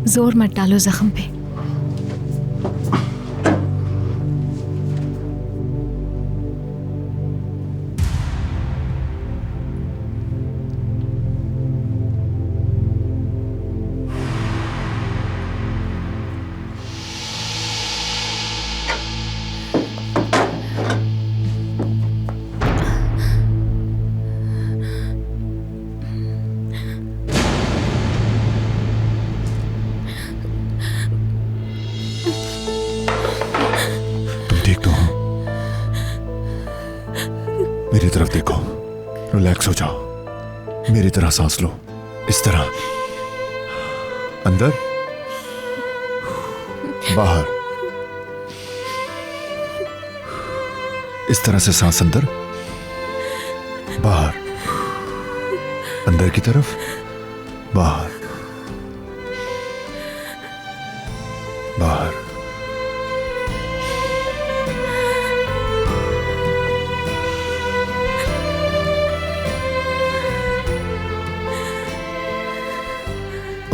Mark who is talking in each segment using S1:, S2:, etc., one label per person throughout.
S1: जोर मत डालो जख्म पे।
S2: ठीक तो हो? मेरी तरफ देखो, रिलैक्स हो जाओ, मेरी तरह सांस लो, इस तरह, अंदर बाहर, इस तरह से सांस अंदर बाहर, अंदर की तरफ बाहर बाहर।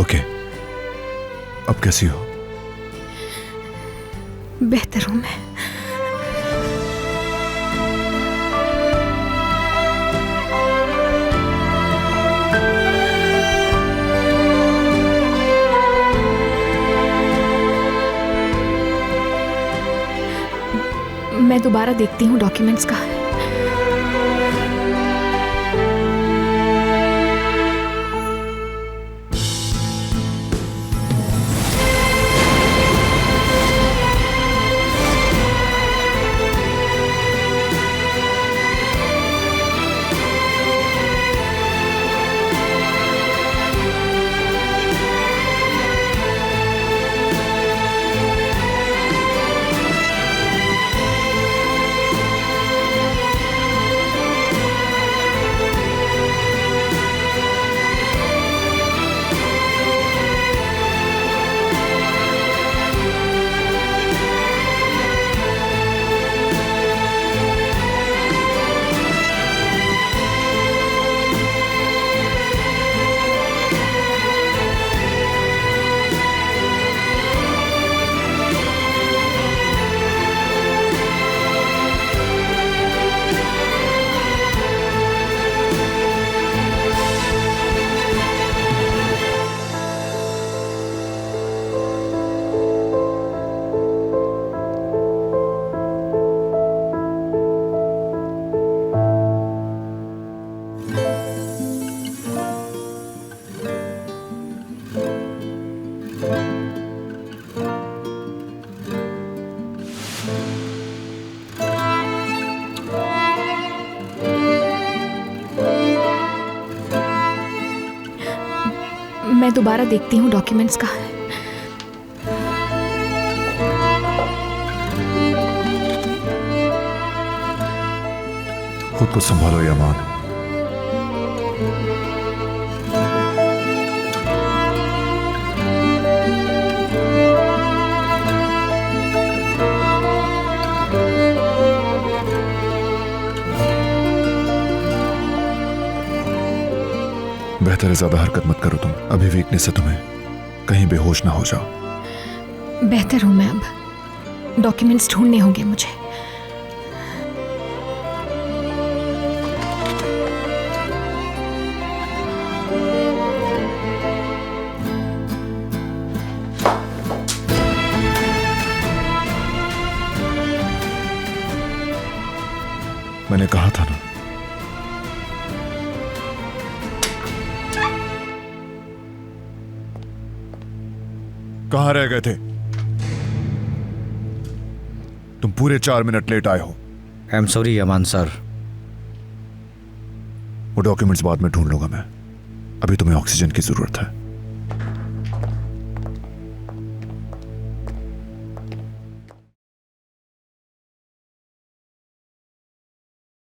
S2: ओके, अब कैसी हो?
S1: बेहतर हूं मैं। मैं दोबारा देखती हूँ डॉक्यूमेंट्स का। मैं दोबारा देखती हूँ डॉक्यूमेंट्स का।
S2: खुद को संभालो यामान। बेहतर है ज्यादा हरकत मत करो तुम, अभी वीकनेस है तुम्हें, कहीं बेहोश ना हो जाओ।
S1: बेहतर हूं मैं अब। डॉक्यूमेंट्स ढूंढने होंगे मुझे।
S2: मैंने कहा था ना, कहां रह गए थे तुम? पूरे 4 मिनट लेट आए हो।
S3: I am sorry Yaman sir.
S2: वो डॉक्यूमेंट्स बाद में ढूंढ लूंगा मैं, अभी तुम्हें ऑक्सीजन की जरूरत है।